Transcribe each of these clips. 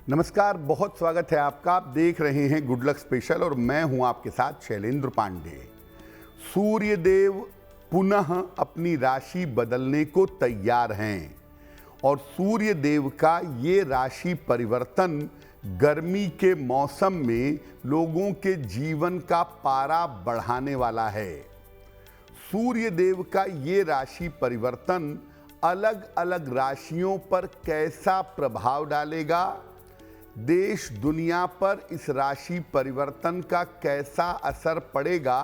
नमस्कार, बहुत स्वागत है आपका। आप देख रहे हैं गुड लक स्पेशल और मैं हूं आपके साथ शैलेंद्र पांडे। सूर्य देव पुनः अपनी राशि बदलने को तैयार हैं और सूर्य देव का ये राशि परिवर्तन गर्मी के मौसम में लोगों के जीवन का पारा बढ़ाने वाला है। सूर्य देव का ये राशि परिवर्तन अलग अलग राशियों पर कैसा प्रभाव डालेगा, देश दुनिया पर इस राशि परिवर्तन का कैसा असर पड़ेगा,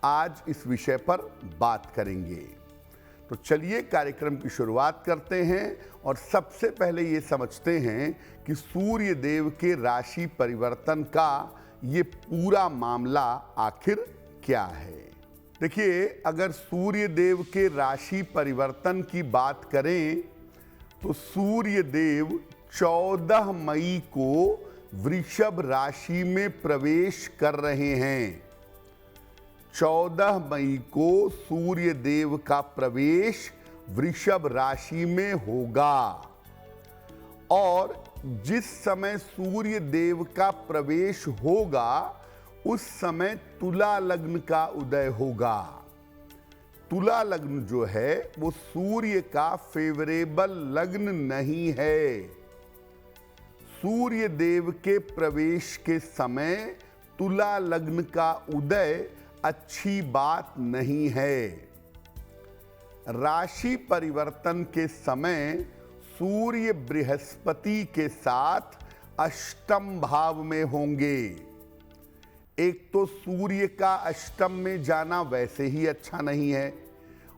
आज इस विषय पर बात करेंगे। तो चलिए कार्यक्रम की शुरुआत करते हैं और सबसे पहले ये समझते हैं कि सूर्य देव के राशि परिवर्तन का ये पूरा मामला आखिर क्या है। देखिए, अगर सूर्य देव के राशि परिवर्तन की बात करें तो सूर्य देव 14 मई को वृषभ राशि में प्रवेश कर रहे हैं। 14 मई को सूर्य देव का प्रवेश वृषभ राशि में होगा और जिस समय सूर्य देव का प्रवेश होगा उस समय तुला लग्न का उदय होगा। तुला लग्न जो है वो सूर्य का फेवरेबल लग्न नहीं है। सूर्य देव के प्रवेश के समय तुला लग्न का उदय अच्छी बात नहीं है। राशि परिवर्तन के समय सूर्य बृहस्पति के साथ अष्टम भाव में होंगे। एक तो सूर्य का अष्टम में जाना वैसे ही अच्छा नहीं है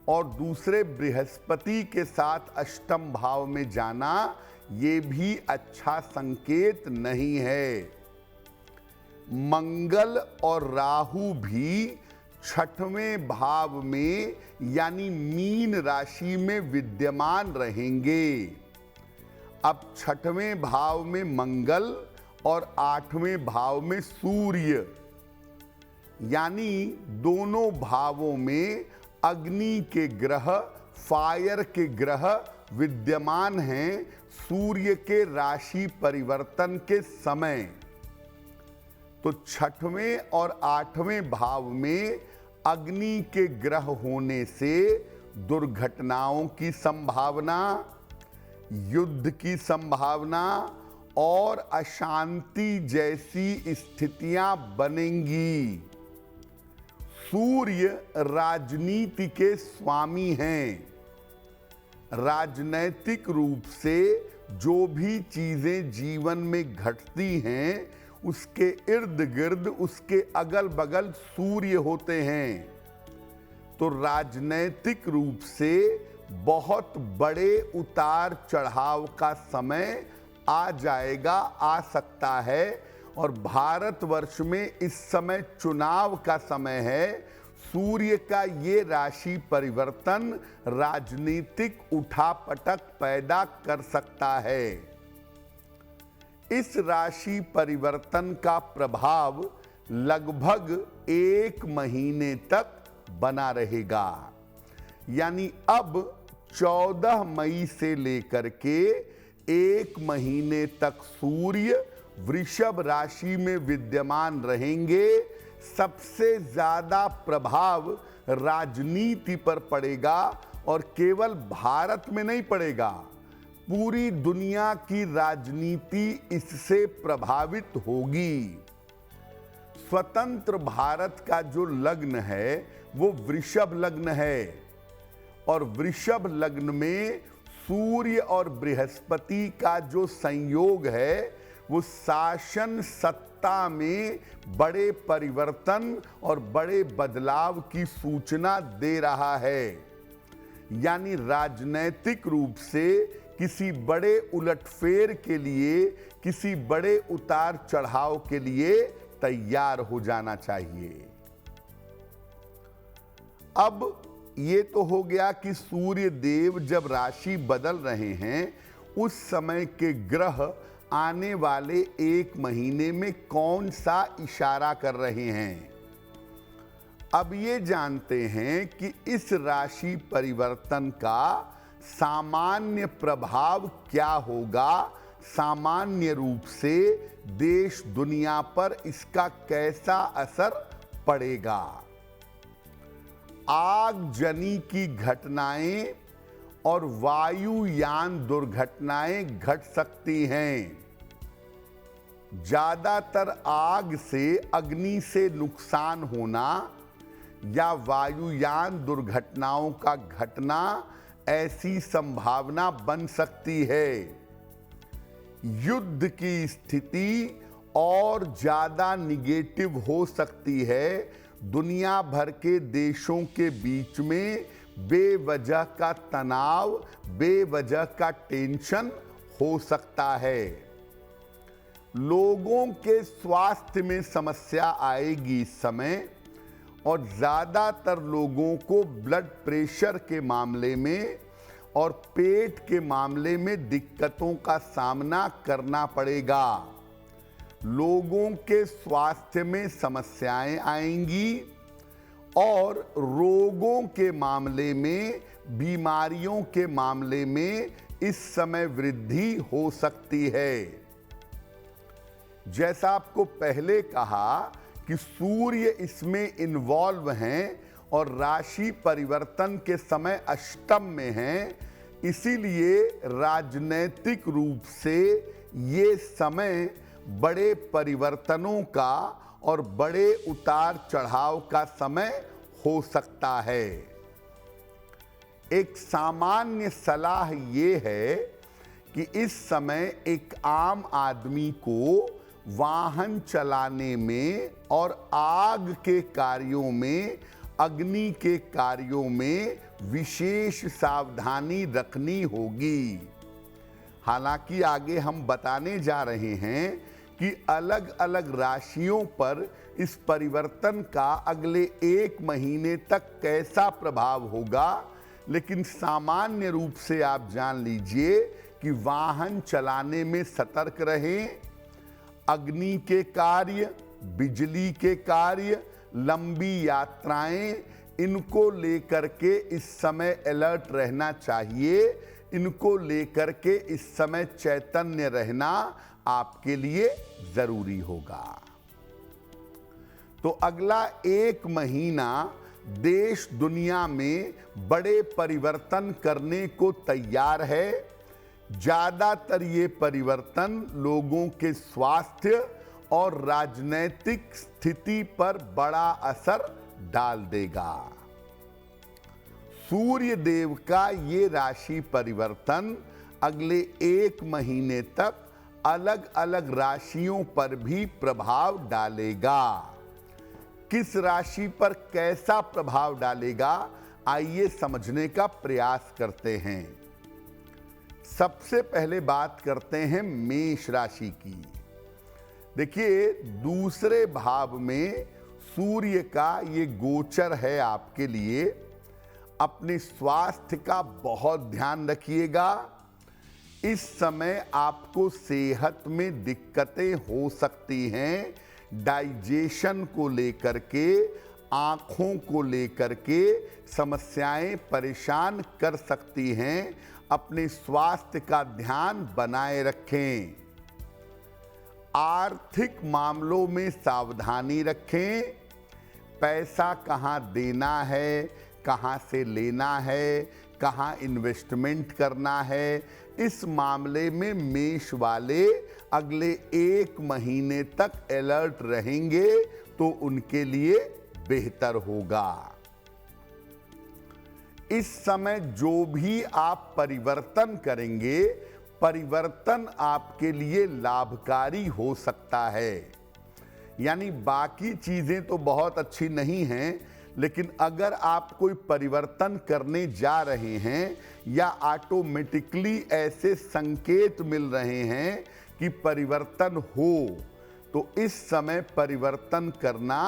और दूसरे बृहस्पति के साथ अष्टम भाव में जाना ये भी अच्छा संकेत नहीं है। मंगल और राहु भी छठवें भाव में यानी मीन राशि में विद्यमान रहेंगे। अब छठवें भाव में मंगल और आठवें भाव में सूर्य यानी दोनों भावों में अग्नि के ग्रह, फायर के ग्रह विद्यमान हैं सूर्य के राशि परिवर्तन के समय। तो छठवें और आठवें भाव में अग्नि के ग्रह होने से दुर्घटनाओं की संभावना, युद्ध की संभावना और अशांति जैसी स्थितियां बनेंगी। सूर्य राजनीति के स्वामी हैं। राजनैतिक रूप से जो भी चीजें जीवन में घटती हैं उसके इर्द गिर्द, उसके अगल बगल सूर्य होते हैं। तो राजनैतिक रूप से बहुत बड़े उतार चढ़ाव का समय आ जाएगा, आ सकता है और भारतवर्ष में इस समय चुनाव का समय है। सूर्य का ये राशि परिवर्तन राजनीतिक उठापटक पैदा कर सकता है। इस राशि परिवर्तन का प्रभाव लगभग 1 महीने तक बना रहेगा। यानी अब 14 मई से लेकर के 1 महीने तक सूर्य वृषभ राशि में विद्यमान रहेंगे। सबसे ज्यादा प्रभाव राजनीति पर पड़ेगा और केवल भारत में नहीं पड़ेगा, पूरी दुनिया की राजनीति इससे प्रभावित होगी। स्वतंत्र भारत का जो लग्न है वो वृषभ लग्न है और वृषभ लग्न में सूर्य और बृहस्पति का जो संयोग है वो शासन सत्ता में बड़े परिवर्तन और बड़े बदलाव की सूचना दे रहा है। यानी राजनैतिक रूप से किसी बड़े उलटफेर के लिए, किसी बड़े उतार चढ़ाव के लिए तैयार हो जाना चाहिए। अब ये तो हो गया कि सूर्य देव जब राशि बदल रहे हैं उस समय के ग्रह आने वाले 1 महीने में कौन सा इशारा कर रहे हैं। अब ये जानते हैं कि इस राशि परिवर्तन का सामान्य प्रभाव क्या होगा सामान्य रूप से देश दुनिया पर इसका कैसा असर पड़ेगा। आगजनी की घटनाएं और वायुयान दुर्घटनाएं घट सकती हैं। ज्यादातर आग से, अग्नि से नुकसान होना या वायुयान दुर्घटनाओं का घटना ऐसी संभावना बन सकती है। युद्ध की स्थिति और ज्यादा निगेटिव हो सकती है। दुनिया भर के देशों के बीच में बेवजह का तनाव, बेवजह का टेंशन हो सकता है। लोगों के स्वास्थ्य में समस्या आएगी इस समय, और ज्यादातर लोगों को ब्लड प्रेशर के मामले में और पेट के मामले में दिक्कतों का सामना करना पड़ेगा। लोगों के स्वास्थ्य में समस्याएं आएंगी और रोगों के मामले में, बीमारियों के मामले में इस समय वृद्धि हो सकती है। जैसा आपको पहले कहा कि सूर्य इसमें इन्वॉल्व हैं और राशि परिवर्तन के समय अष्टम में हैं, इसीलिए राजनैतिक रूप से ये समय बड़े परिवर्तनों का और बड़े उतार चढ़ाव का समय हो सकता है। एक सामान्य सलाह ये है कि इस समय एक आम आदमी को वाहन चलाने में और आग के कार्यों में, अग्नि के कार्यों में विशेष सावधानी रखनी होगी। हालांकि आगे हम बताने जा रहे हैं कि अलग अलग राशियों पर इस परिवर्तन का अगले 1 महीने तक कैसा प्रभाव होगा, लेकिन सामान्य रूप से आप जान लीजिए कि वाहन चलाने में सतर्क रहें। अग्नि के कार्य, बिजली के कार्य, लंबी यात्राएं, इनको लेकर के इस समय अलर्ट रहना चाहिए। इनको लेकर के इस समय चैतन्य रहना आपके लिए जरूरी होगा। तो अगला 1 महीना देश दुनिया में बड़े परिवर्तन करने को तैयार है। ज्यादातर ये परिवर्तन लोगों के स्वास्थ्य और राजनैतिक स्थिति पर बड़ा असर डाल देगा। सूर्य देव का ये राशि परिवर्तन अगले 1 महीने तक अलग अलग राशियों पर भी प्रभाव डालेगा। किस राशि पर कैसा प्रभाव डालेगा, आइए समझने का प्रयास करते हैं। सबसे पहले बात करते हैं मेष राशि की। देखिए, दूसरे भाव में सूर्य का ये गोचर है आपके लिए। अपने स्वास्थ्य का बहुत ध्यान रखिएगा। इस समय आपको सेहत में दिक्कतें हो सकती हैं। डाइजेशन को लेकर के, आँखों को लेकर के समस्याएं परेशान कर सकती हैं। अपने स्वास्थ्य का ध्यान बनाए रखें। आर्थिक मामलों में सावधानी रखें। पैसा कहाँ देना है, कहाँ से लेना है, कहाँ इन्वेस्टमेंट करना है, इस मामले में मेष वाले अगले 1 महीने तक अलर्ट रहेंगे तो उनके लिए बेहतर होगा। इस समय जो भी आप परिवर्तन करेंगे, परिवर्तन आपके लिए लाभकारी हो सकता है। यानी बाकी चीजें तो बहुत अच्छी नहीं हैं, लेकिन अगर आप कोई परिवर्तन करने जा रहे हैं या ऑटोमेटिकली ऐसे संकेत मिल रहे हैं कि परिवर्तन हो, तो इस समय परिवर्तन करना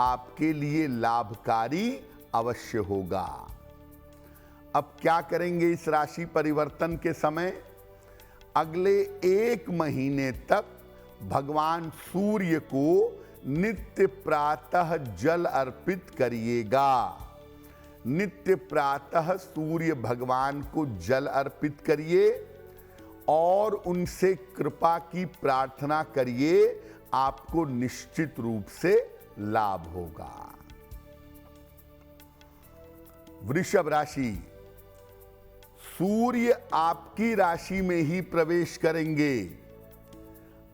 आपके लिए लाभकारी अवश्य होगा। अब क्या करेंगे इस राशि परिवर्तन के समय? अगले 1 महीने तक भगवान सूर्य को नित्य प्रातः जल अर्पित करिएगा। नित्य प्रातः सूर्य भगवान को जल अर्पित करिए और उनसे कृपा की प्रार्थना करिए, आपको निश्चित रूप से लाभ होगा। वृषभ राशि, सूर्य आपकी राशि में ही प्रवेश करेंगे।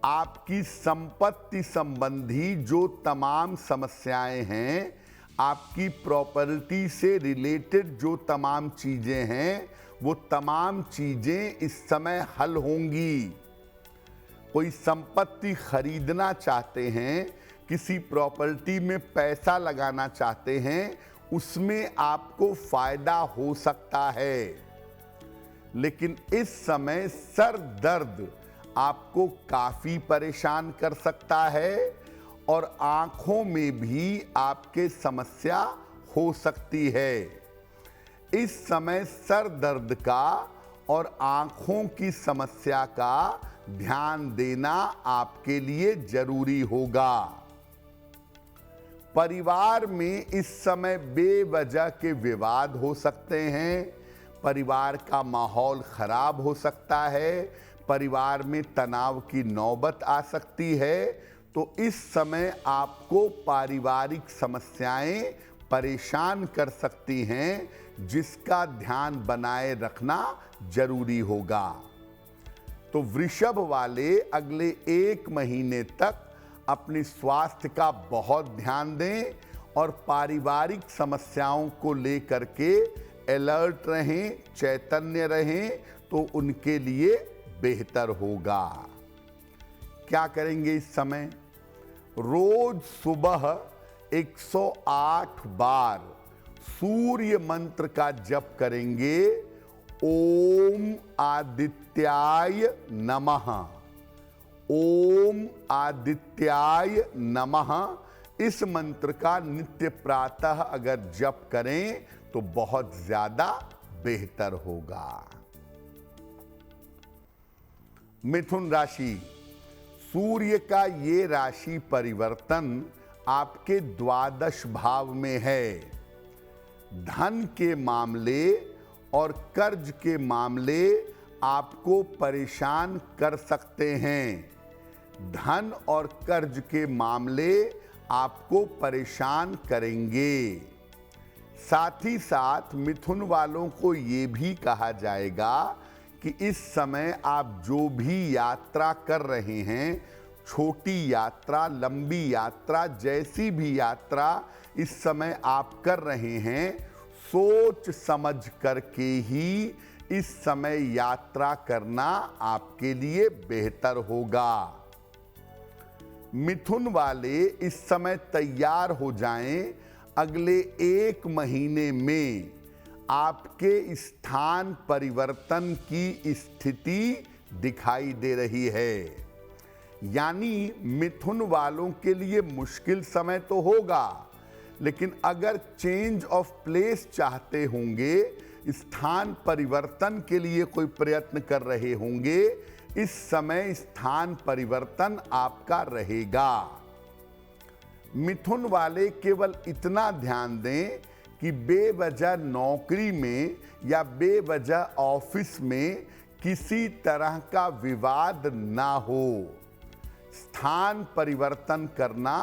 आपकी संपत्ति संबंधी जो तमाम समस्याएं हैं, आपकी प्रॉपर्टी से रिलेटेड जो तमाम चीजें हैं, वो तमाम चीजें इस समय हल होंगी। कोई संपत्ति खरीदना चाहते हैं, किसी प्रॉपर्टी में पैसा लगाना चाहते हैं, उसमें आपको फायदा हो सकता है। लेकिन इस समय सर दर्द आपको काफी परेशान कर सकता है और आंखों में भी आपके समस्या हो सकती है। इस समय सर दर्द का और आंखों की समस्या का ध्यान देना आपके लिए जरूरी होगा। परिवार में इस समय बेवजह के विवाद हो सकते हैं, परिवार का माहौल खराब हो सकता है, परिवार में तनाव की नौबत आ सकती है। तो इस समय आपको पारिवारिक समस्याएं परेशान कर सकती हैं, जिसका ध्यान बनाए रखना जरूरी होगा। तो वृषभ वाले अगले 1 महीने तक अपने स्वास्थ्य का बहुत ध्यान दें और पारिवारिक समस्याओं को लेकर के अलर्ट रहें, चैतन्य रहें, तो उनके लिए बेहतर होगा। क्या करेंगे इस समय? रोज सुबह 108 बार सूर्य मंत्र का जप करेंगे। ओम आदित्याय नमः, ओम आदित्याय नमः। इस मंत्र का नित्य प्रातः अगर जप करें तो बहुत ज्यादा बेहतर होगा। मिथुन राशि, सूर्य का ये राशि परिवर्तन आपके द्वादश भाव में है। धन के मामले और कर्ज के मामले आपको परेशान कर सकते हैं। धन और कर्ज के मामले आपको परेशान करेंगे। साथ ही साथ मिथुन वालों को ये भी कहा जाएगा कि इस समय आप जो भी यात्रा कर रहे हैं, छोटी यात्रा, लंबी यात्रा, जैसी भी यात्रा इस समय आप कर रहे हैं, सोच समझ करके ही इस समय यात्रा करना आपके लिए बेहतर होगा। मिथुन वाले इस समय तैयार हो जाएं। अगले 1 महीने में आपके स्थान परिवर्तन की स्थिति दिखाई दे रही है। यानी मिथुन वालों के लिए मुश्किल समय तो होगा, लेकिन अगर चेंज ऑफ प्लेस चाहते होंगे, स्थान परिवर्तन के लिए कोई प्रयत्न कर रहे होंगे, इस समय स्थान परिवर्तन आपका रहेगा। मिथुन वाले केवल इतना ध्यान दें कि बेवजह नौकरी में या बेवजह ऑफिस में किसी तरह का विवाद ना हो। स्थान परिवर्तन करना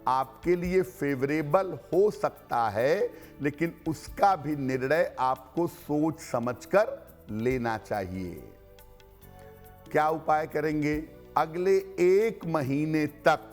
आपके लिए फेवरेबल हो सकता है, लेकिन उसका भी निर्णय आपको सोच समझकर लेना चाहिए। क्या उपाय करेंगे? अगले 1 महीने तक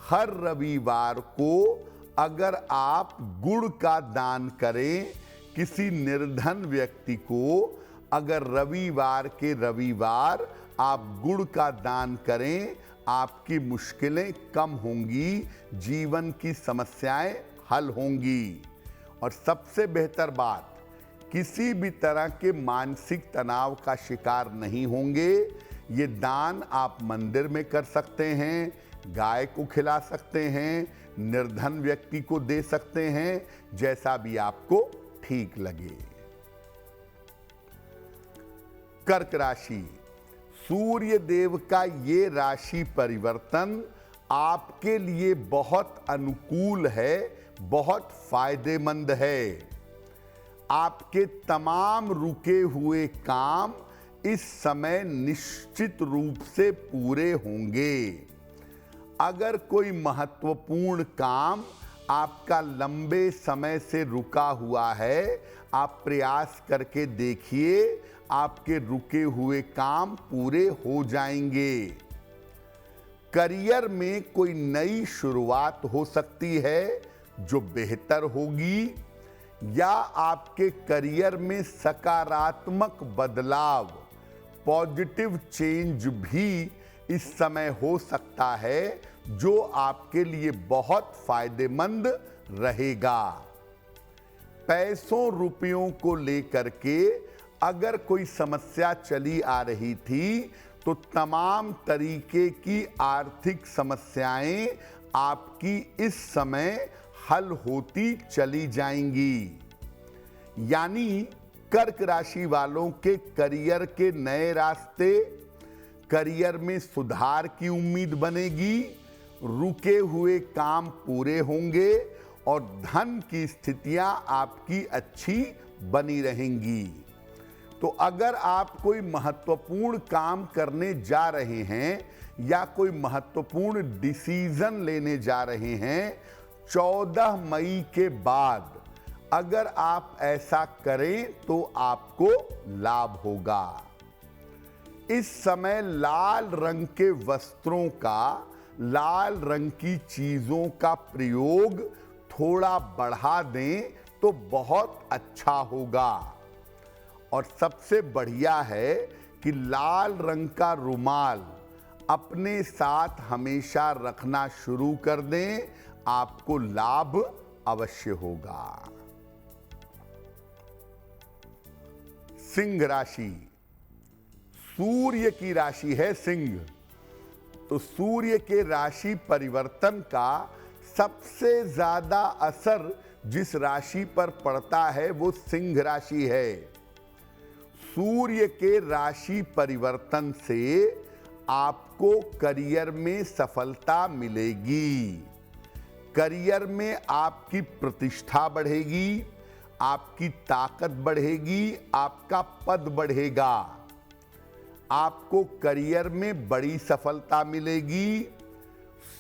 हर रविवार को अगर आप गुड़ का दान करें, किसी निर्धन व्यक्ति को अगर रविवार के रविवार आप गुड़ का दान करें, आपकी मुश्किलें कम होंगी, जीवन की समस्याएं हल होंगी। और सबसे बेहतर बात, किसी भी तरह के मानसिक तनाव का शिकार नहीं होंगे। ये दान आप मंदिर में कर सकते हैं, गाय को खिला सकते हैं, निर्धन व्यक्ति को दे सकते हैं, जैसा भी आपको ठीक लगे। कर्क राशि, सूर्य देव का ये राशि परिवर्तन आपके लिए बहुत अनुकूल है, बहुत फायदेमंद है। आपके तमाम रुके हुए काम इस समय निश्चित रूप से पूरे होंगे। अगर कोई महत्वपूर्ण काम आपका लंबे समय से रुका हुआ है, आप प्रयास करके देखिए, आपके रुके हुए काम पूरे हो जाएंगे। करियर में कोई नई शुरुआत हो सकती है जो बेहतर होगी, या आपके करियर में सकारात्मक बदलाव, पॉजिटिव चेंज भी इस समय हो सकता है जो आपके लिए बहुत फायदेमंद रहेगा। पैसों रुपयों को लेकर के अगर कोई समस्या चली आ रही थी तो तमाम तरीके की आर्थिक समस्याएं आपकी इस समय हल होती चली जाएंगी। यानी कर्क राशि वालों के करियर के नए रास्ते, करियर में सुधार की उम्मीद बनेगी, रुके हुए काम पूरे होंगे और धन की स्थितियां आपकी अच्छी बनी रहेंगी। तो अगर आप कोई महत्वपूर्ण काम करने जा रहे हैं या कोई महत्वपूर्ण डिसीजन लेने जा रहे हैं, 14 मई के बाद अगर आप ऐसा करें तो आपको लाभ होगा। इस समय लाल रंग के वस्त्रों का, लाल रंग की चीजों का प्रयोग थोड़ा बढ़ा दें तो बहुत अच्छा होगा। और सबसे बढ़िया है कि लाल रंग का रुमाल अपने साथ हमेशा रखना शुरू कर दें, आपको लाभ अवश्य होगा। सिंह राशि, सूर्य की राशि है सिंह, तो सूर्य के राशि परिवर्तन का सबसे ज्यादा असर जिस राशि पर पड़ता है वो सिंह राशि है। सूर्य के राशि परिवर्तन से आपको करियर में सफलता मिलेगी, करियर में आपकी प्रतिष्ठा बढ़ेगी, आपकी ताकत बढ़ेगी, आपका पद बढ़ेगा, आपको करियर में बड़ी सफलता मिलेगी।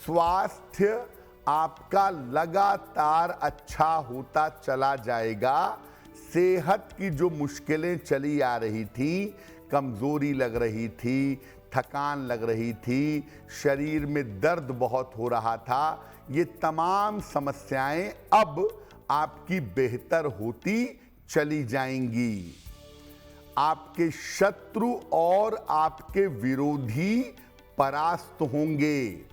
स्वास्थ्य आपका लगातार अच्छा होता चला जाएगा। सेहत की जो मुश्किलें चली आ रही थी, कमजोरी लग रही थी, थकान लग रही थी, शरीर में दर्द बहुत हो रहा था, ये तमाम समस्याएं अब आपकी बेहतर होती चली जाएंगी। आपके शत्रु और आपके विरोधी परास्त होंगे।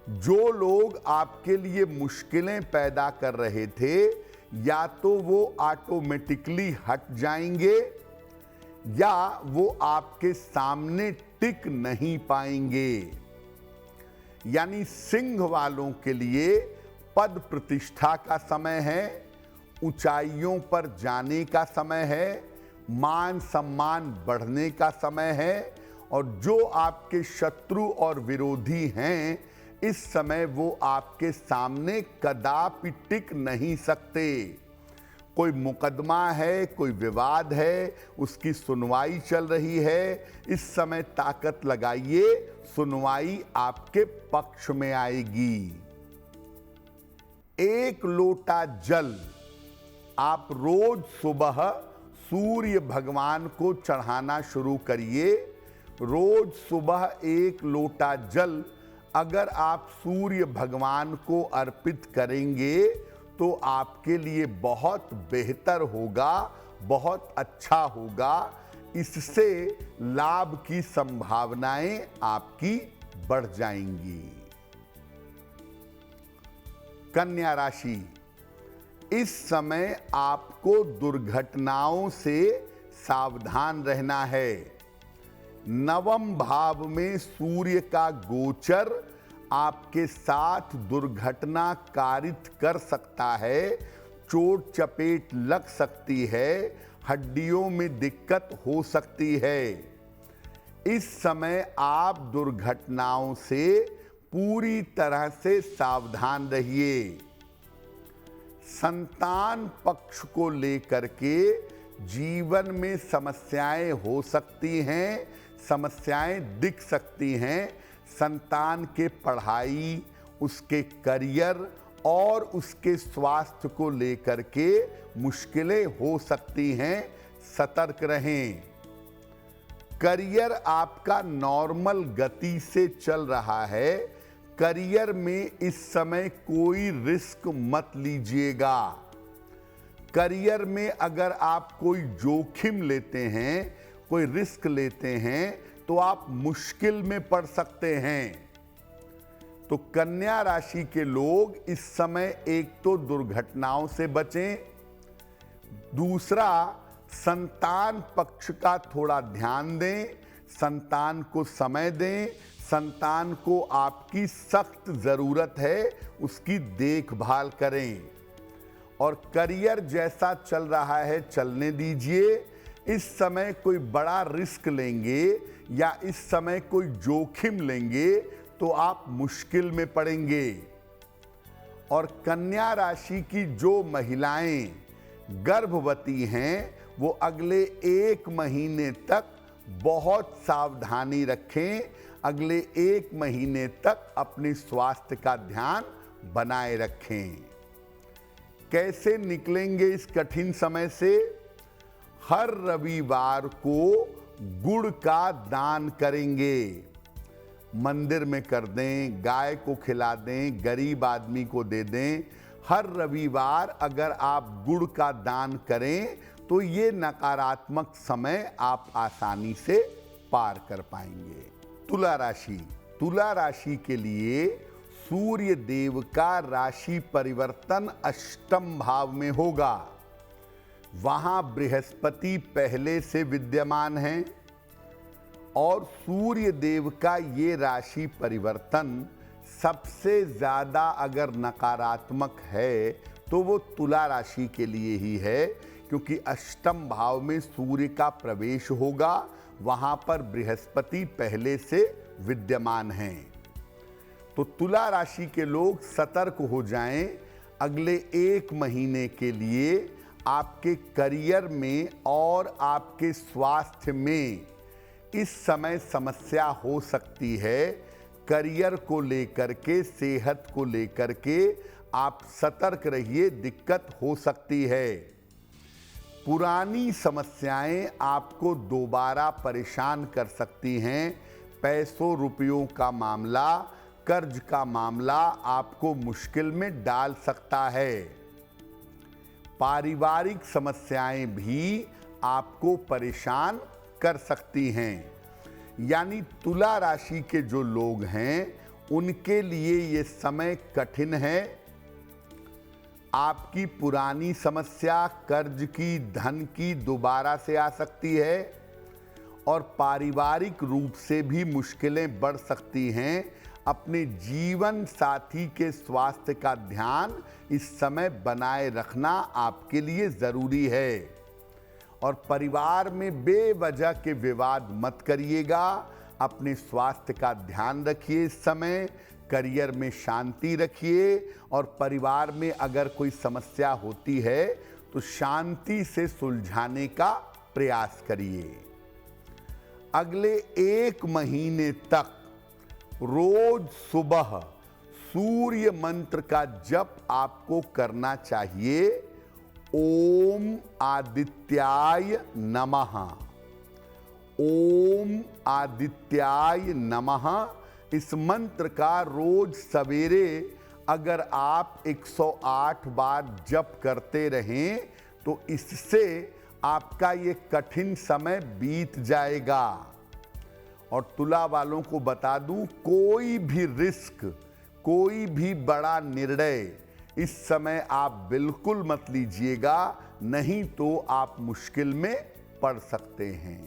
जो लोग आपके लिए मुश्किलें पैदा कर रहे थे, या तो वो ऑटोमेटिकली हट जाएंगे या वो आपके सामने टिक नहीं पाएंगे। यानी सिंह वालों के लिए पद प्रतिष्ठा का समय है, ऊंचाइयों पर जाने का समय है, मान सम्मान बढ़ने का समय है। और जो आपके शत्रु और विरोधी हैं, इस समय वो आपके सामने कदापि टिक नहीं सकते। कोई मुकदमा है, कोई विवाद है, उसकी सुनवाई चल रही है, इस समय ताकत लगाइए, सुनवाई आपके पक्ष में आएगी। 1 लोटा जल आप रोज सुबह सूर्य भगवान को चढ़ाना शुरू करिए। रोज सुबह 1 लोटा जल अगर आप सूर्य भगवान को अर्पित करेंगे तो आपके लिए बहुत बेहतर होगा, बहुत अच्छा होगा। इससे लाभ की संभावनाएं आपकी बढ़ जाएंगी। कन्या राशि, इस समय आपको दुर्घटनाओं से सावधान रहना है। नवम भाव में सूर्य का गोचर आपके साथ दुर्घटना कारित कर सकता है, चोट चपेट लग सकती है, हड्डियों में दिक्कत हो सकती है। इस समय आप दुर्घटनाओं से पूरी तरह से सावधान रहिए। संतान पक्ष को लेकर के जीवन में समस्याएं हो सकती हैं, समस्याएं दिख सकती हैं। संतान के पढ़ाई, उसके करियर और उसके स्वास्थ्य को लेकर के मुश्किलें हो सकती हैं, सतर्क रहें। करियर आपका नॉर्मल गति से चल रहा है। करियर में इस समय कोई रिस्क मत लीजिएगा। करियर में अगर आप कोई जोखिम लेते हैं, कोई रिस्क लेते हैं, तो आप मुश्किल में पड़ सकते हैं। तो कन्या राशि के लोग इस समय एक तो दुर्घटनाओं से बचें, दूसरा संतान पक्ष का थोड़ा ध्यान दें, संतान को समय दें, संतान को आपकी सख्त जरूरत है, उसकी देखभाल करें। और करियर जैसा चल रहा है चलने दीजिए। इस समय कोई बड़ा रिस्क लेंगे या इस समय कोई जोखिम लेंगे तो आप मुश्किल में पड़ेंगे। और कन्या राशि की जो महिलाएं गर्भवती हैं वो अगले 1 महीने तक बहुत सावधानी रखें। अगले 1 महीने तक अपने स्वास्थ्य का ध्यान बनाए रखें। कैसे निकलेंगे इस कठिन समय से? हर रविवार को गुड़ का दान करेंगे। मंदिर में कर दें, गाय को खिला दें, गरीब आदमी को दे दें। हर रविवार अगर आप गुड़ का दान करें तो ये नकारात्मक समय आप आसानी से पार कर पाएंगे। तुला राशि, तुला राशि के लिए सूर्य देव का राशि परिवर्तन अष्टम भाव में होगा। वहां बृहस्पति पहले से विद्यमान हैं और सूर्य देव का ये राशि परिवर्तन सबसे ज्यादा अगर नकारात्मक है तो वो तुला राशि के लिए ही है, क्योंकि अष्टम भाव में सूर्य का प्रवेश होगा, वहां पर बृहस्पति पहले से विद्यमान हैं। तो तुला राशि के लोग सतर्क हो जाएं। अगले 1 महीने के लिए आपके करियर में और आपके स्वास्थ्य में इस समय समस्या हो सकती है। करियर को लेकर के, सेहत को लेकर के आप सतर्क रहिए, दिक्कत हो सकती है। पुरानी समस्याएं आपको दोबारा परेशान कर सकती हैं। पैसों रुपयों का मामला, कर्ज का मामला आपको मुश्किल में डाल सकता है। पारिवारिक समस्याएं भी आपको परेशान कर सकती हैं। यानी तुला राशि के जो लोग हैं उनके लिए ये समय कठिन है। आपकी पुरानी समस्या कर्ज की, धन की दोबारा से आ सकती है और पारिवारिक रूप से भी मुश्किलें बढ़ सकती हैं। अपने जीवन साथी के स्वास्थ्य का ध्यान इस समय बनाए रखना आपके लिए जरूरी है। और परिवार में बेवजह के विवाद मत करिएगा। अपने स्वास्थ्य का ध्यान रखिए इस समय। करियर में शांति रखिए और परिवार में अगर कोई समस्या होती है तो शांति से सुलझाने का प्रयास करिए। अगले 1 महीने तक रोज सुबह सूर्य मंत्र का जप आपको करना चाहिए। ओम आदित्याय नमः, ओम आदित्याय नमः। इस मंत्र का रोज सवेरे अगर आप 108 बार जप करते रहें तो इससे आपका ये कठिन समय बीत जाएगा। और तुला वालों को बता दूं, कोई भी रिस्क, कोई भी बड़ा निर्णय इस समय आप बिल्कुल मत लीजिएगा, नहीं तो आप मुश्किल में पड़ सकते हैं।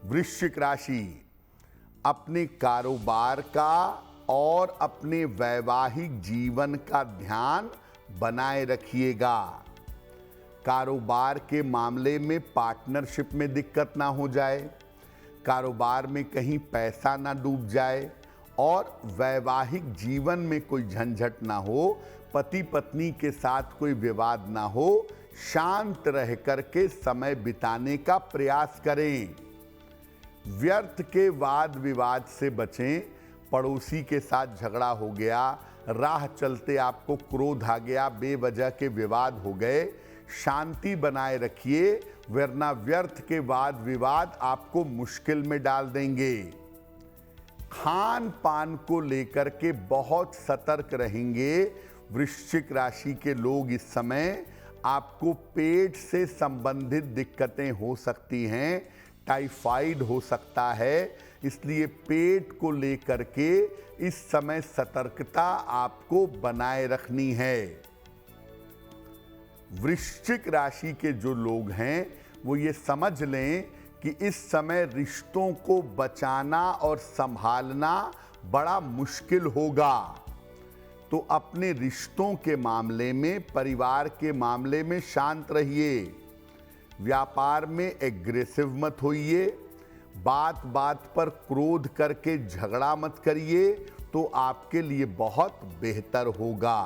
वृश्चिक राशि, अपने कारोबार का और अपने वैवाहिक जीवन का ध्यान बनाए रखिएगा। कारोबार के मामले में पार्टनरशिप में दिक्कत ना हो जाए, कारोबार में कहीं पैसा ना डूब जाए और वैवाहिक जीवन में कोई झंझट ना हो, पति पत्नी के साथ कोई विवाद ना हो, शांत रह करके समय बिताने का प्रयास करें। व्यर्थ के वाद विवाद से बचें। पड़ोसी के साथ झगड़ा हो गया, राह चलते आपको क्रोध आ गया, बेवजह के विवाद हो गए, शांति बनाए रखिए, वरना व्यर्थ के वाद विवाद आपको मुश्किल में डाल देंगे। खान पान को लेकर के बहुत सतर्क रहेंगे। वृश्चिक राशि के लोग इस समय आपको पेट से संबंधित दिक्कतें हो सकती हैं, टाइफाइड हो सकता है, इसलिए पेट को लेकर के इस समय सतर्कता आपको बनाए रखनी है। वृश्चिक राशि के जो लोग हैं वो ये समझ लें कि इस समय रिश्तों को बचाना और संभालना बड़ा मुश्किल होगा। तो अपने रिश्तों के मामले में, परिवार के मामले में शांत रहिए। व्यापार में एग्रेसिव मत होइए। बात बात पर क्रोध करके झगड़ा मत करिए, तो आपके लिए बहुत बेहतर होगा।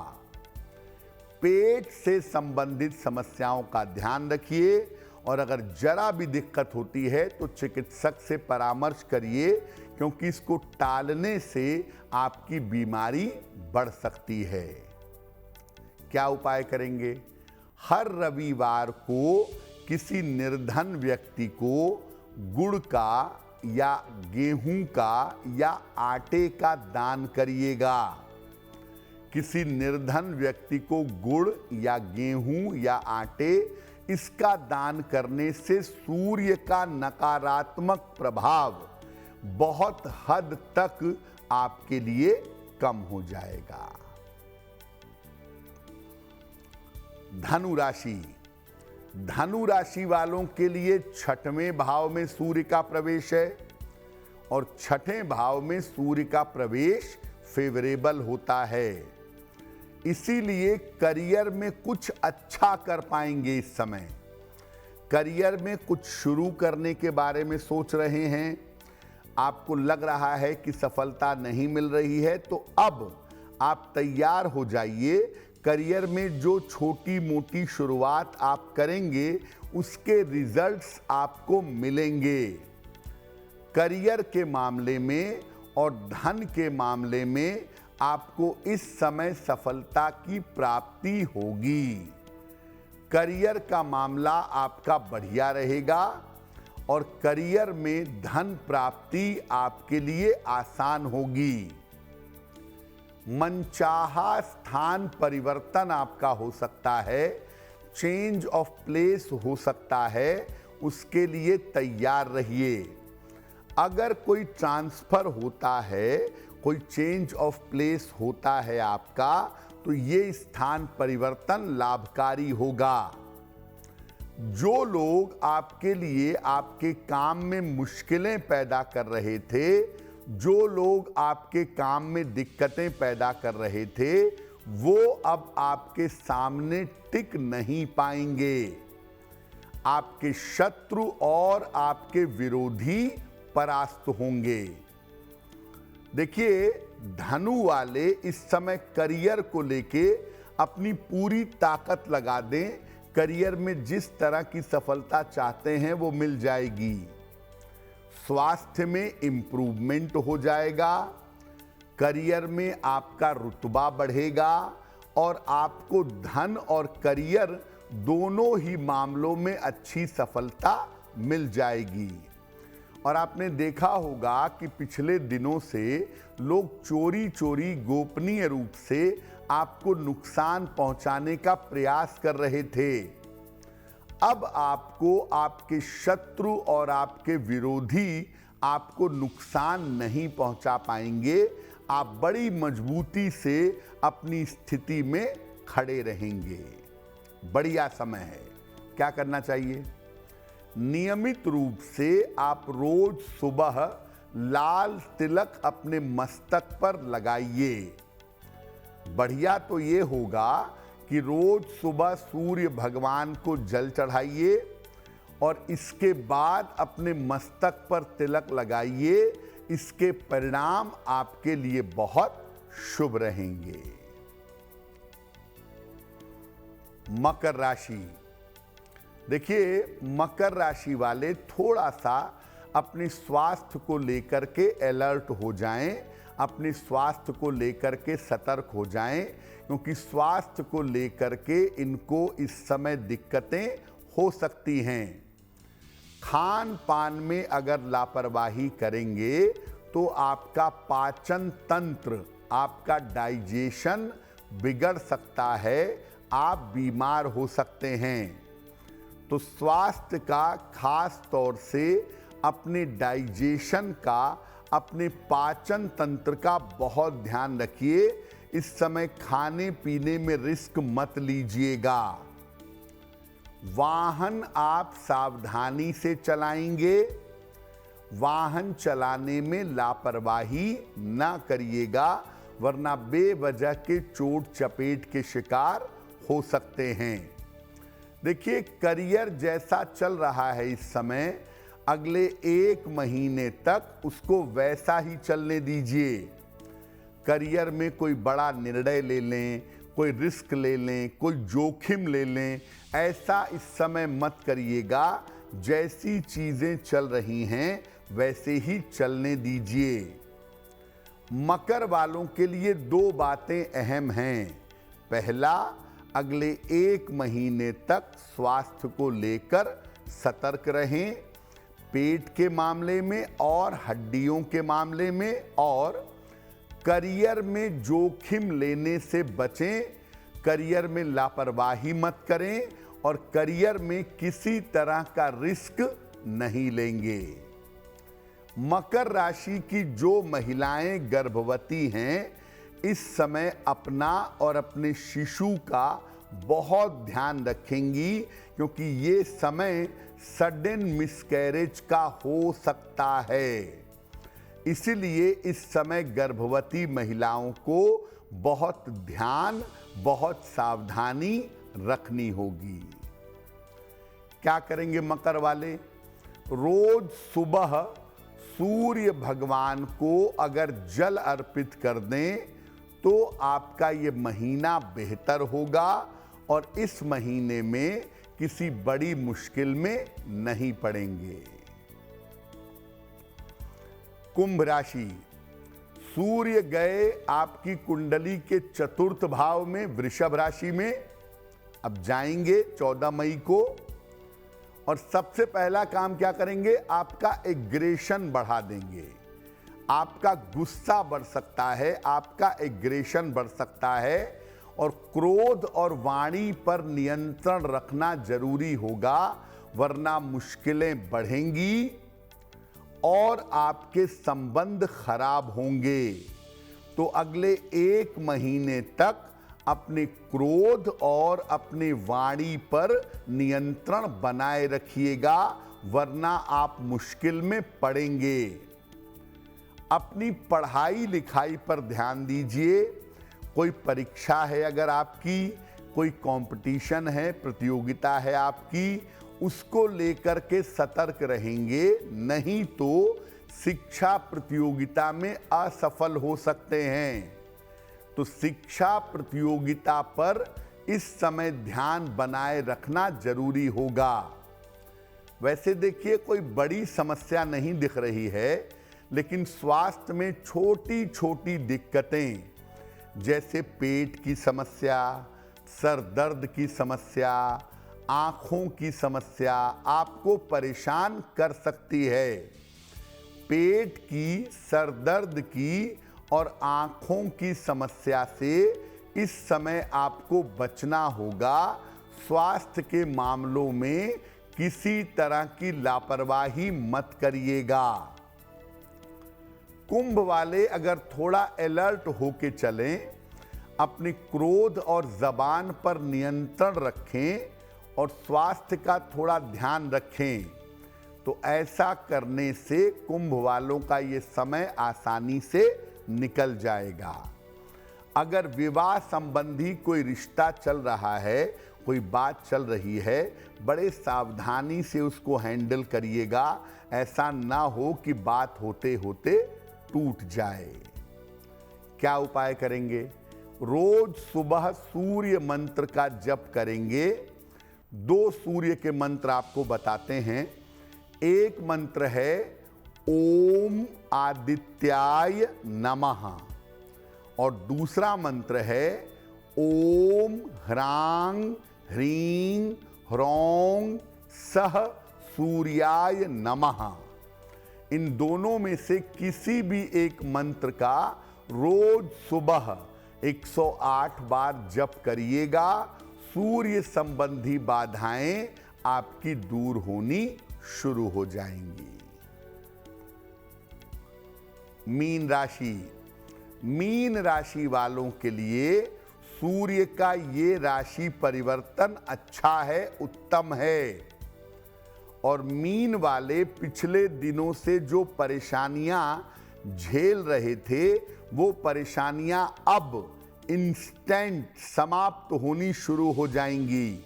पेट से संबंधित समस्याओं का ध्यान रखिए और अगर जरा भी दिक्कत होती है तो चिकित्सक से परामर्श करिए, क्योंकि इसको टालने से आपकी बीमारी बढ़ सकती है। क्या उपाय करेंगे? हर रविवार को किसी निर्धन व्यक्ति को गुड़ का या गेहूं का या आटे का दान करिएगा। किसी निर्धन व्यक्ति को गुड़ या गेहूं या आटे इसका दान करने से सूर्य का नकारात्मक प्रभाव बहुत हद तक आपके लिए कम हो जाएगा। धनु राशि। धनु राशि वालों के लिए छठवें भाव में सूर्य का प्रवेश है और छठें भाव में सूर्य का प्रवेश फेवरेबल होता है। इसीलिए करियर में कुछ अच्छा कर पाएंगे। इस समय करियर में कुछ शुरू करने के बारे में सोच रहे हैं, आपको लग रहा है कि सफलता नहीं मिल रही है, तो अब आप तैयार हो जाइए। करियर में जो छोटी मोटी शुरुआत आप करेंगे उसके रिजल्ट्स आपको मिलेंगे। करियर के मामले में और धन के मामले में आपको इस समय सफलता की प्राप्ति होगी। करियर का मामला आपका बढ़िया रहेगा और करियर में धन प्राप्ति आपके लिए आसान होगी। मनचाहा स्थान परिवर्तन आपका हो सकता है, चेंज ऑफ प्लेस हो सकता है, उसके लिए तैयार रहिए। अगर कोई ट्रांसफर होता है, कोई चेंज ऑफ प्लेस होता है आपका, तो ये स्थान परिवर्तन लाभकारी होगा। जो लोग आपके लिए आपके काम में मुश्किलें पैदा कर रहे थे, जो लोग आपके काम में दिक्कतें पैदा कर रहे थे, वो अब आपके सामने टिक नहीं पाएंगे। आपके शत्रु और आपके विरोधी परास्त होंगे। देखिए, धनु वाले इस समय करियर को लेके अपनी पूरी ताकत लगा दें। करियर में जिस तरह की सफलता चाहते हैं वो मिल जाएगी। स्वास्थ्य में इंप्रूवमेंट हो जाएगा, करियर में आपका रुतबा बढ़ेगा और आपको धन और करियर दोनों ही मामलों में अच्छी सफलता मिल जाएगी। और आपने देखा होगा कि पिछले दिनों से लोग चोरी चोरी गोपनीय रूप से आपको नुकसान पहुंचाने का प्रयास कर रहे थे। अब आपको आपके शत्रु और आपके विरोधी आपको नुकसान नहीं पहुंचा पाएंगे। आप बड़ी मजबूती से अपनी स्थिति में खड़े रहेंगे। बढ़िया समय है। क्या करना चाहिए? नियमित रूप से आप रोज सुबह लाल तिलक अपने मस्तक पर लगाइए। बढ़िया तो ये होगा कि रोज सुबह सूर्य भगवान को जल चढ़ाइए और इसके बाद अपने मस्तक पर तिलक लगाइए। इसके परिणाम आपके लिए बहुत शुभ रहेंगे। मकर राशि। देखिए, मकर राशि वाले थोड़ा सा अपने स्वास्थ्य को लेकर के अलर्ट हो जाएं, अपने स्वास्थ्य को लेकर के सतर्क हो जाएं, क्योंकि स्वास्थ्य को लेकर के इनको इस समय दिक्कतें हो सकती हैं। खान पान में अगर लापरवाही करेंगे तो आपका पाचन तंत्र, आपका डाइजेशन बिगड़ सकता है, आप बीमार हो सकते हैं। तो स्वास्थ्य का खास तौर से अपने डाइजेशन का, अपने पाचन तंत्र का बहुत ध्यान रखिए। इस समय खाने पीने में रिस्क मत लीजिएगा। वाहन आप सावधानी से चलाएंगे, वाहन चलाने में लापरवाही ना करिएगा, वरना बेवजह के चोट चपेट के शिकार हो सकते हैं। देखिए, करियर जैसा चल रहा है इस समय, अगले 1 महीने तक उसको वैसा ही चलने दीजिए। करियर में कोई बड़ा निर्णय ले लें, कोई रिस्क ले लें, कोई जोखिम ले लें, ऐसा इस समय मत करिएगा। जैसी चीजें चल रही हैं वैसे ही चलने दीजिए। मकर वालों के लिए 2 बातें अहम हैं। पहला, अगले 1 महीने तक स्वास्थ्य को लेकर सतर्क रहें, पेट के मामले में और हड्डियों के मामले में, और करियर में जोखिम लेने से बचें, करियर में लापरवाही मत करें और करियर में किसी तरह का रिस्क नहीं लेंगे। मकर राशि की जो महिलाएं गर्भवती हैं, इस समय अपना और अपने शिशु का बहुत ध्यान रखेंगी, क्योंकि ये समय सडन मिसकैरेज का हो सकता है। इसीलिए इस समय गर्भवती महिलाओं को बहुत ध्यान, बहुत सावधानी रखनी होगी। क्या करेंगे मकर वाले? रोज सुबह सूर्य भगवान को अगर जल अर्पित कर दें तो आपका ये महीना बेहतर होगा और इस महीने में किसी बड़ी मुश्किल में नहीं पड़ेंगे। कुंभ राशि, सूर्य गए आपकी कुंडली के 4th भाव में, वृषभ राशि में। अब जाएंगे 14 मई को, और सबसे पहला काम क्या करेंगे? आपका एग्रेशन बढ़ा देंगे। आपका गुस्सा बढ़ सकता है, आपका एग्रेशन बढ़ सकता है, और क्रोध और वाणी पर नियंत्रण रखना जरूरी होगा, वरना मुश्किलें बढ़ेंगी और आपके संबंध खराब होंगे। तो अगले 1 महीने तक अपने क्रोध और अपने वाणी पर नियंत्रण बनाए रखिएगा, वरना आप मुश्किल में पड़ेंगे। अपनी पढ़ाई लिखाई पर ध्यान दीजिए। कोई परीक्षा है अगर आपकी, कोई कंपटीशन है, प्रतियोगिता है आपकी, उसको लेकर के सतर्क रहेंगे, नहीं तो शिक्षा प्रतियोगिता में असफल हो सकते हैं। तो शिक्षा प्रतियोगिता पर इस समय ध्यान बनाए रखना जरूरी होगा। वैसे देखिए, कोई बड़ी समस्या नहीं दिख रही है, लेकिन स्वास्थ्य में छोटी छोटी दिक्कतें, जैसे पेट की समस्या, सर दर्द की समस्या, आंखों की समस्या आपको परेशान कर सकती है। पेट की, सर दर्द की और आंखों की समस्या से इस समय आपको बचना होगा। स्वास्थ्य के मामलों में किसी तरह की लापरवाही मत करिएगा। कुंभ वाले अगर थोड़ा अलर्ट होके चलें, अपने क्रोध और जबान पर नियंत्रण रखें और स्वास्थ्य का थोड़ा ध्यान रखें, तो ऐसा करने से कुंभ वालों का ये समय आसानी से निकल जाएगा। अगर विवाह संबंधी कोई रिश्ता चल रहा है, कोई बात चल रही है, बड़े सावधानी से उसको हैंडल करिएगा। ऐसा ना हो कि बात होते होते टूट जाए। क्या उपाय करेंगे? रोज सुबह सूर्य मंत्र का जप करेंगे। दो सूर्य के मंत्र आपको बताते हैं। एक मंत्र है ओम आदित्याय नमः और दूसरा मंत्र है ओम ह्रांग ह्रीं ह्रौं सह सूर्याय नमः। इन दोनों में से किसी भी एक मंत्र का रोज सुबह 108 बार जप करिएगा। सूर्य संबंधी बाधाएं आपकी दूर होनी शुरू हो जाएंगी। मीन राशि, मीन राशि वालों के लिए सूर्य का ये राशि परिवर्तन अच्छा है, उत्तम है। और मीन वाले पिछले दिनों से जो परेशानियां झेल रहे थे, वो परेशानियां अब इंस्टेंट समाप्त होनी शुरू हो जाएंगी।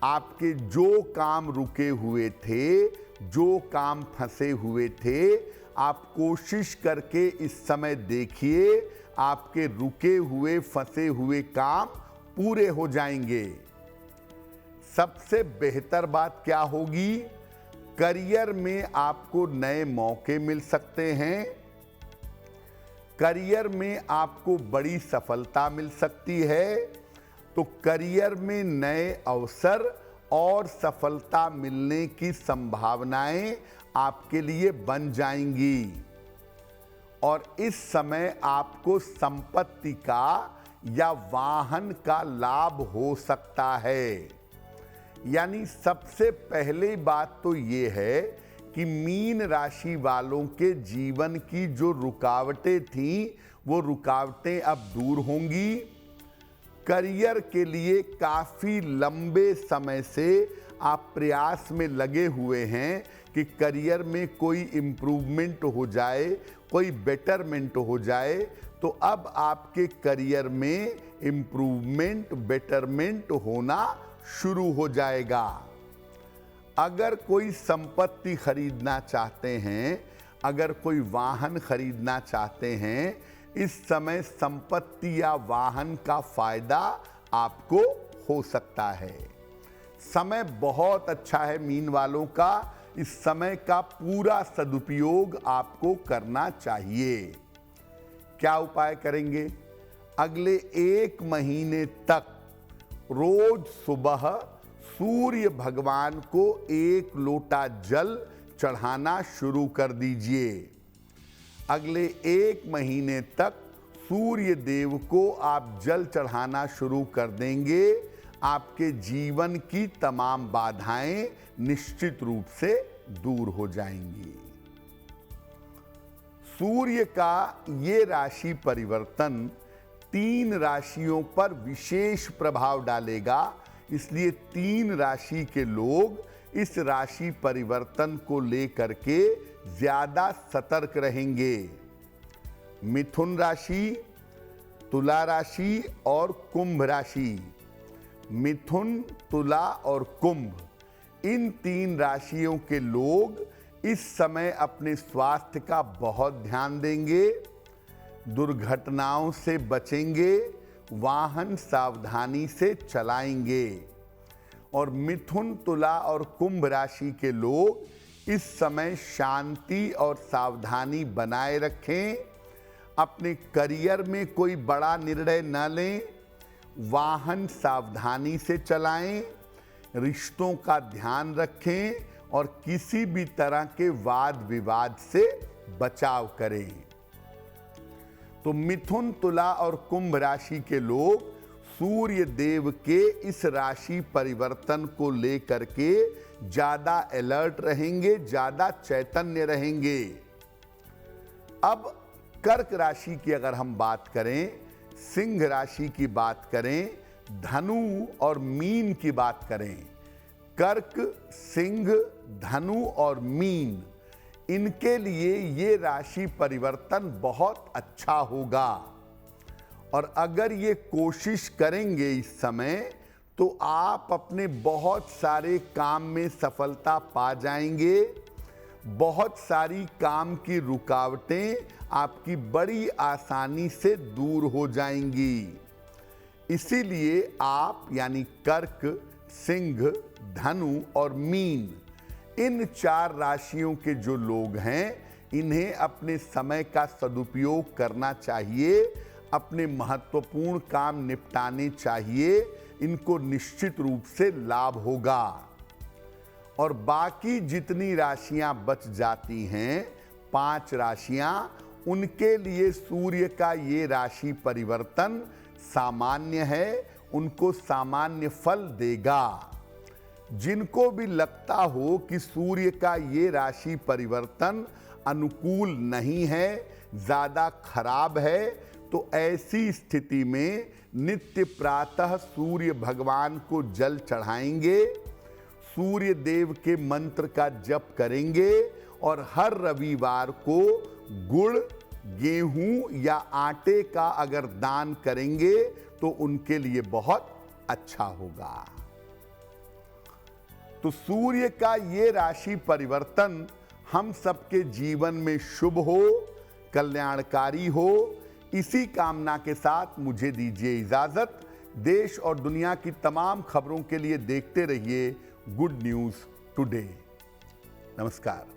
आपके जो काम रुके हुए थे, जो काम फंसे हुए थे, आप कोशिश करके इस समय देखिए, आपके रुके हुए फंसे हुए काम पूरे हो जाएंगे। सबसे बेहतर बात क्या होगी? करियर में आपको नए मौके मिल सकते हैं। करियर में आपको बड़ी सफलता मिल सकती है। तो करियर में नए अवसर और सफलता मिलने की संभावनाएं आपके लिए बन जाएंगी। और इस समय आपको संपत्ति का या वाहन का लाभ हो सकता है। यानी सबसे पहली बात तो ये है कि मीन राशि वालों के जीवन की जो रुकावटें थीं, वो रुकावटें अब दूर होंगी। करियर के लिए काफ़ी लंबे समय से आप प्रयास में लगे हुए हैं कि करियर में कोई इम्प्रूवमेंट हो जाए, कोई बेटरमेंट हो जाए। तो अब आपके करियर में इम्प्रूवमेंट, बेटरमेंट होना शुरू हो जाएगा। अगर कोई संपत्ति खरीदना चाहते हैं, अगर कोई वाहन खरीदना चाहते हैं, इस समय संपत्ति या वाहन का फायदा आपको हो सकता है। समय बहुत अच्छा है मीन वालों का। इस समय का पूरा सदुपयोग आपको करना चाहिए। क्या उपाय करेंगे? अगले 1 महीने तक रोज सुबह सूर्य भगवान को 1 लोटा जल चढ़ाना शुरू कर दीजिए। अगले 1 महीने तक सूर्य देव को आप जल चढ़ाना शुरू कर देंगे, आपके जीवन की तमाम बाधाएं निश्चित रूप से दूर हो जाएंगी। सूर्य का ये राशि परिवर्तन 3 राशियों पर विशेष प्रभाव डालेगा। इसलिए 3 राशि के लोग इस राशि परिवर्तन को लेकर के ज्यादा सतर्क रहेंगे। मिथुन राशि, तुला राशि और कुंभ राशि। मिथुन, तुला और कुंभ, इन 3 राशियों के लोग इस समय अपने स्वास्थ्य का बहुत ध्यान देंगे, दुर्घटनाओं से बचेंगे, वाहन सावधानी से चलाएंगे। और मिथुन, तुला और कुंभ राशि के लोग इस समय शांति और सावधानी बनाए रखें। अपने करियर में कोई बड़ा निर्णय न लें, वाहन सावधानी से चलाएं, रिश्तों का ध्यान रखें और किसी भी तरह के वाद विवाद से बचाव करें। तो मिथुन, तुला और कुंभ राशि के लोग सूर्य देव के इस राशि परिवर्तन को लेकर के ज्यादा अलर्ट रहेंगे, ज्यादा चैतन्य रहेंगे। अब कर्क राशि की अगर हम बात करें, सिंह राशि की बात करें, धनु और मीन की बात करें, कर्क, सिंह, धनु और मीन, इनके लिए ये राशि परिवर्तन बहुत अच्छा होगा। और अगर ये कोशिश करेंगे इस समय, तो आप अपने बहुत सारे काम में सफलता पा जाएंगे। बहुत सारी काम की रुकावटें आपकी बड़ी आसानी से दूर हो जाएंगी। इसीलिए आप यानी कर्क, सिंह, धनु और मीन, इन 4 राशियों के जो लोग हैं इन्हें अपने समय का सदुपयोग करना चाहिए, अपने महत्वपूर्ण काम निपटाने चाहिए, इनको निश्चित रूप से लाभ होगा। और बाकी जितनी राशियां बच जाती हैं, 5 राशियां, उनके लिए सूर्य का ये राशि परिवर्तन सामान्य है, उनको सामान्य फल देगा। जिनको भी लगता हो कि सूर्य का ये राशि परिवर्तन अनुकूल नहीं है, ज़्यादा खराब है, तो ऐसी स्थिति में नित्य प्रातः सूर्य भगवान को जल चढ़ाएंगे, सूर्य देव के मंत्र का जप करेंगे और हर रविवार को गुड़, गेहूं या आटे का अगर दान करेंगे तो उनके लिए बहुत अच्छा होगा। तो सूर्य का ये राशि परिवर्तन हम सबके जीवन में शुभ हो, कल्याणकारी हो, इसी कामना के साथ मुझे दीजिए इजाजत। देश और दुनिया की तमाम खबरों के लिए देखते रहिए गुड न्यूज़ टुडे। नमस्कार।